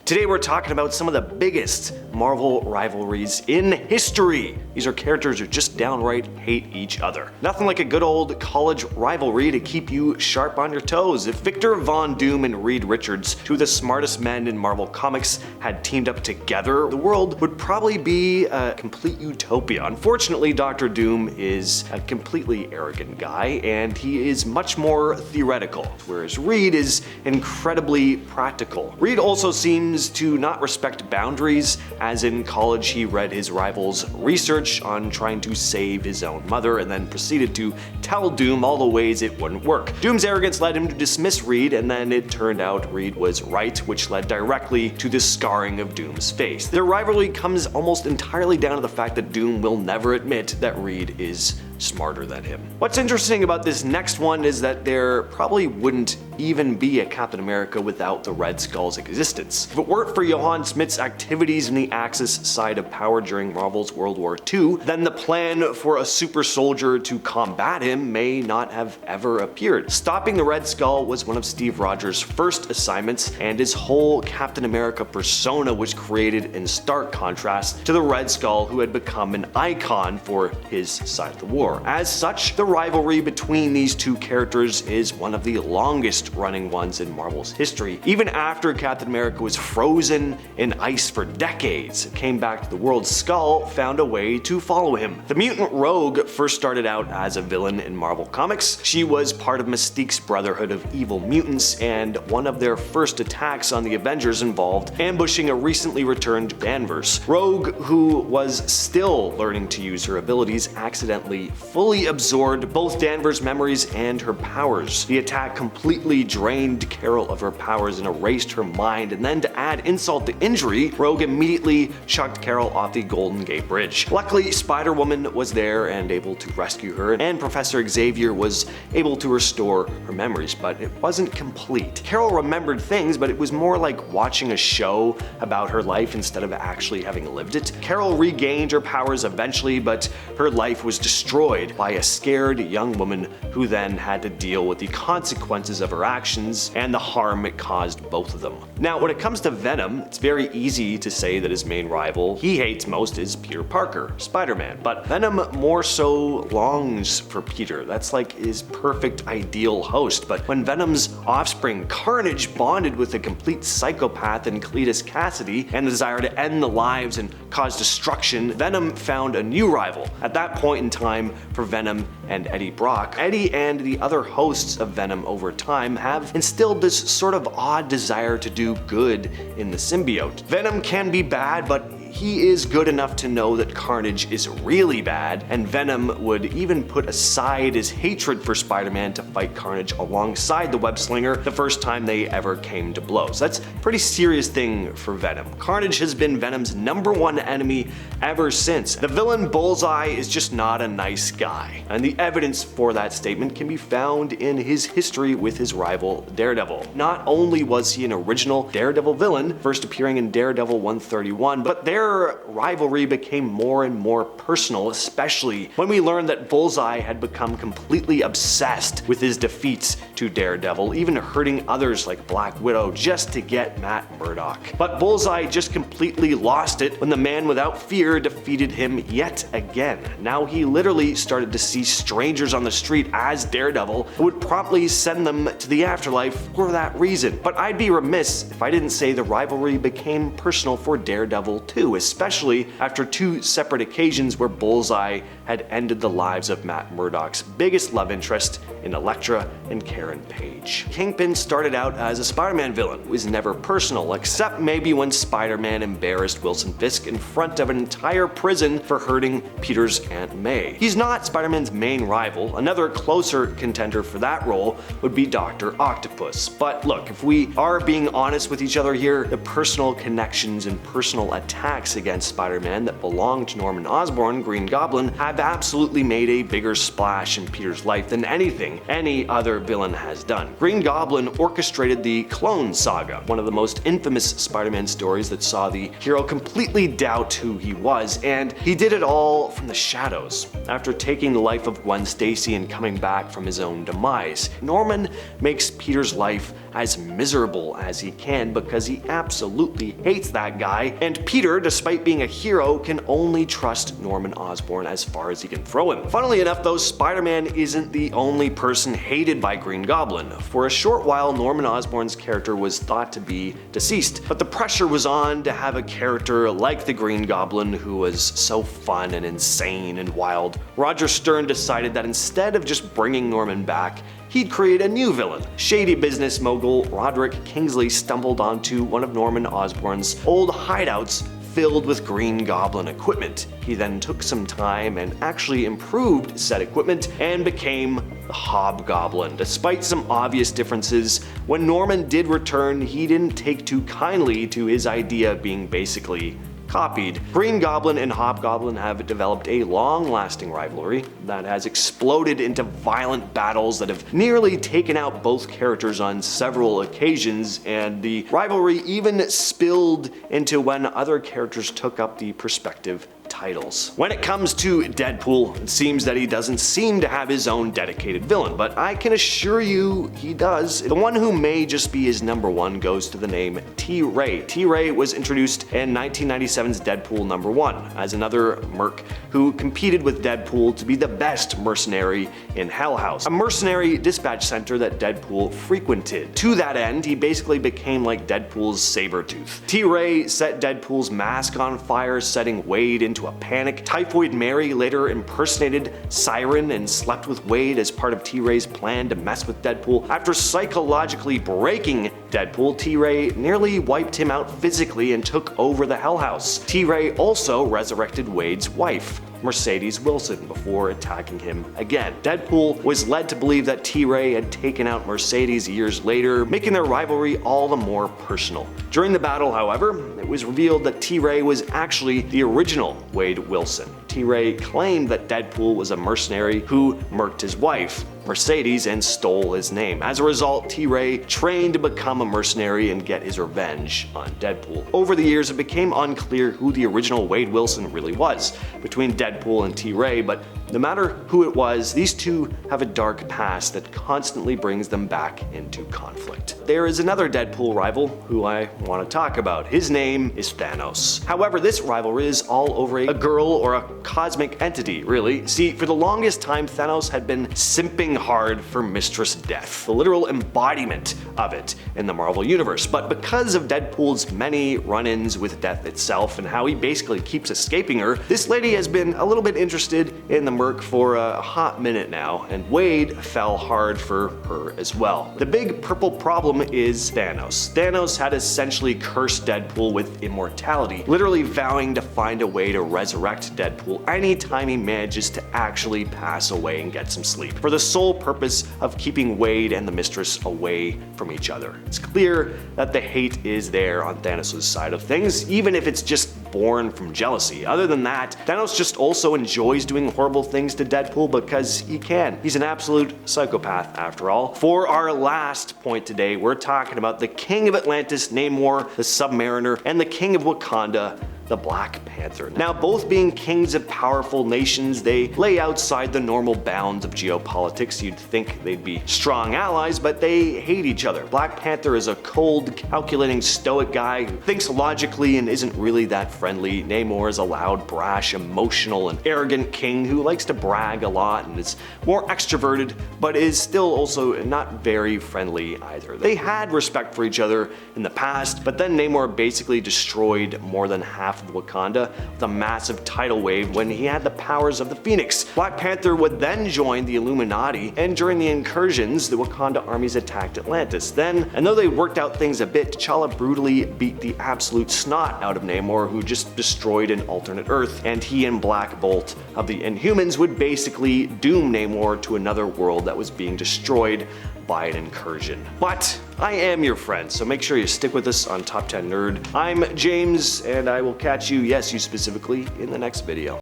Today we're talking about some of the biggest Marvel rivalries in history. These are characters who just downright hate each other. Nothing like a good old college rivalry to keep you sharp on your toes. If Victor Von Doom and Reed Richards, two of the smartest men in Marvel Comics, had teamed up together, the world would probably be a complete utopia. Unfortunately, Dr. Doom is a completely arrogant guy, and he is much more theoretical, whereas Reed is incredibly practical. Reed also seems to not respect boundaries, as in college he read his rival's research on trying to save his own mother and then proceeded to tell Doom all the ways it wouldn't work. Doom's arrogance led him to dismiss Reed, and then it turned out Reed was right, which led directly to the scarring of Doom's face. Their rivalry comes almost entirely down to the fact that Doom will never admit that Reed is smarter than him. What's interesting about this next one is that there probably wouldn't even be a Captain America without the Red Skull's existence. If it weren't for Johann Smith's activities in the Axis side of power during Marvel's World War II, then the plan for a super soldier to combat him may not have ever appeared. Stopping the Red Skull was one of Steve Rogers' first assignments, and his whole Captain America persona was created in stark contrast to the Red Skull, who had become an icon for his side of the war. As such, the rivalry between these two characters is one of the longest running ones in Marvel's history. Even after Captain America was frozen in ice for decades, it came back to the world, Skull found a way to follow him. The mutant Rogue first started out as a villain in Marvel Comics. She was part of Mystique's Brotherhood of Evil Mutants, and one of their first attacks on the Avengers involved ambushing a recently returned Danvers. Rogue, who was still learning to use her abilities, accidentally fully absorbed both Danvers' memories and her powers. The attack completely drained Carol of her powers and erased her mind, and then to add insult to injury, Rogue immediately chucked Carol off the Golden Gate Bridge. Luckily, Spider-Woman was there and able to rescue her, and Professor Xavier was able to restore her memories, but it wasn't complete. Carol remembered things, but it was more like watching a show about her life instead of actually having lived it. Carol regained her powers eventually, but her life was destroyed by a scared young woman who then had to deal with the consequences of her actions and the harm it caused both of them. Now, when it comes to Venom, it's very easy to say that his main rival he hates most is Peter Parker, Spider-Man, but Venom more so longs for Peter. That's like his perfect ideal host. But when Venom's offspring Carnage bonded with a complete psychopath in Cletus Cassidy and the desire to end the lives and cause destruction, Venom found a new rival. At that point in time, for Venom and Eddie Brock, Eddie and the other hosts of Venom over time have instilled this sort of odd desire to do good in the symbiote. Venom can be bad, but he is good enough to know that Carnage is really bad, and Venom would even put aside his hatred for Spider-Man to fight Carnage alongside the web-slinger the first time they ever came to blows. That's a pretty serious thing for Venom. Carnage has been Venom's #1 enemy ever since. The villain Bullseye is just not a nice guy, and the evidence for that statement can be found in his history with his rival Daredevil. Not only was he an original Daredevil villain, first appearing in Daredevil 131, but their rivalry became more and more personal, especially when we learned that Bullseye had become completely obsessed with his defeats to Daredevil, even hurting others like Black Widow just to get Matt Murdock. But Bullseye just completely lost it when the Man Without Fear defeated him yet again. Now he literally started to see strangers on the street as Daredevil, who would promptly send them to the afterlife for that reason. But I'd be remiss if I didn't say the rivalry became personal for Daredevil too, especially after two separate occasions where Bullseye had ended the lives of Matt Murdock's biggest love interest in Elektra and Karen Page. Kingpin started out as a Spider-Man villain. It was never personal, except maybe when Spider-Man embarrassed Wilson Fisk in front of an entire prison for hurting Peter's Aunt May. He's not Spider-Man's main rival. Another closer contender for that role would be Dr. Octopus. But look, if we are being honest with each other here, the personal connections and personal attacks against Spider-Man that belong to Norman Osborn, Green Goblin, have absolutely made a bigger splash in Peter's life than anything any other villain has done. Green Goblin orchestrated the Clone Saga, one of the most infamous Spider-Man stories that saw the hero completely doubt who he was, and he did it all from the shadows. After taking the life of Gwen Stacy and coming back from his own demise, Norman makes Peter's life as miserable as he can because he absolutely hates that guy, and Peter, despite being a hero, can only trust Norman Osborn as far as he can throw him. Funnily enough though, Spider-Man isn't the only person hated by Green Goblin. For a short while, Norman Osborn's character was thought to be deceased, but the pressure was on to have a character like the Green Goblin who was so fun and insane and wild. Roger Stern decided that instead of just bringing Norman back, he'd create a new villain. Shady business mogul Roderick Kingsley stumbled onto one of Norman Osborn's old hideouts filled with Green Goblin equipment. He then took some time and actually improved said equipment and became the Hobgoblin. Despite some obvious differences, when Norman did return, he didn't take too kindly to his idea being basically copied. Green Goblin and Hobgoblin have developed a long-lasting rivalry that has exploded into violent battles that have nearly taken out both characters on several occasions, and the rivalry even spilled into when other characters took up the respective titles. When it comes to Deadpool, it seems that he doesn't seem to have his own dedicated villain, but I can assure you he does. The one who may just be his number one goes to the name T-Ray. T-Ray was introduced in 1997's Deadpool #1 as another merc who competed with Deadpool to be the best mercenary in Hell House, a mercenary dispatch center that Deadpool frequented. To that end, he basically became like Deadpool's Sabretooth. T-Ray set Deadpool's mask on fire, setting Wade into a panic. Typhoid Mary later impersonated Siren and slept with Wade as part of T-Ray's plan to mess with Deadpool. After psychologically breaking Deadpool, T-Ray nearly wiped him out physically and took over the Hell House. T-Ray also resurrected Wade's wife, Mercedes Wilson, before attacking him again. Deadpool was led to believe that T-Ray had taken out Mercedes years later, making their rivalry all the more personal. During the battle, however, it was revealed that T-Ray was actually the original Wade Wilson. T-Ray claimed that Deadpool was a mercenary who murked his wife, Mercedes, and stole his name. As a result, T-Ray trained to become a mercenary and get his revenge on Deadpool. Over the years, it became unclear who the original Wade Wilson really was between Deadpool and T-Ray, but no matter who it was, these two have a dark past that constantly brings them back into conflict. There is another Deadpool rival who I want to talk about. His name is Thanos. However, this rivalry is all over a girl or a cosmic entity, really. See, for the longest time, Thanos had been simping hard for Mistress Death, the literal embodiment of it in the Marvel Universe. But because of Deadpool's many run-ins with Death itself and how he basically keeps escaping her, this lady has been a little bit interested in the merc for a hot minute now, and Wade fell hard for her as well. The big purple problem is Thanos. Thanos had essentially cursed Deadpool with immortality, literally vowing to find a way to resurrect Deadpool anytime he manages to actually pass away and get some sleep, for the sole purpose of keeping Wade and the Mistress away from each other. It's clear that the hate is there on Thanos' side of things, even if it's just born from jealousy. Other than that, Thanos just also enjoys doing horrible things to Deadpool because he can. He's an absolute psychopath after all. For our last point today, we're talking about the King of Atlantis, Namor, the Submariner, and the King of Wakanda, the Black Panther. Now, both being kings of powerful nations, they lay outside the normal bounds of geopolitics. You'd think they'd be strong allies, but they hate each other. Black Panther is a cold, calculating, stoic guy who thinks logically and isn't really that friendly. Namor is a loud, brash, emotional, and arrogant king who likes to brag a lot and is more extroverted, but is still also not very friendly either. They had respect for each other in the past, but then Namor basically destroyed more than half of Wakanda with a massive tidal wave when he had the powers of the Phoenix. Black Panther would then join the Illuminati, and during the incursions, the Wakanda armies attacked Atlantis. Then, and though they worked out things a bit, T'Challa brutally beat the absolute snot out of Namor, who just destroyed an alternate Earth, and he and Black Bolt of the Inhumans would basically doom Namor to another world that was being destroyed by an incursion. But I am your friend, so make sure you stick with us on Top 10 Nerd. I'm James, and I will catch you, yes, you specifically, in the next video.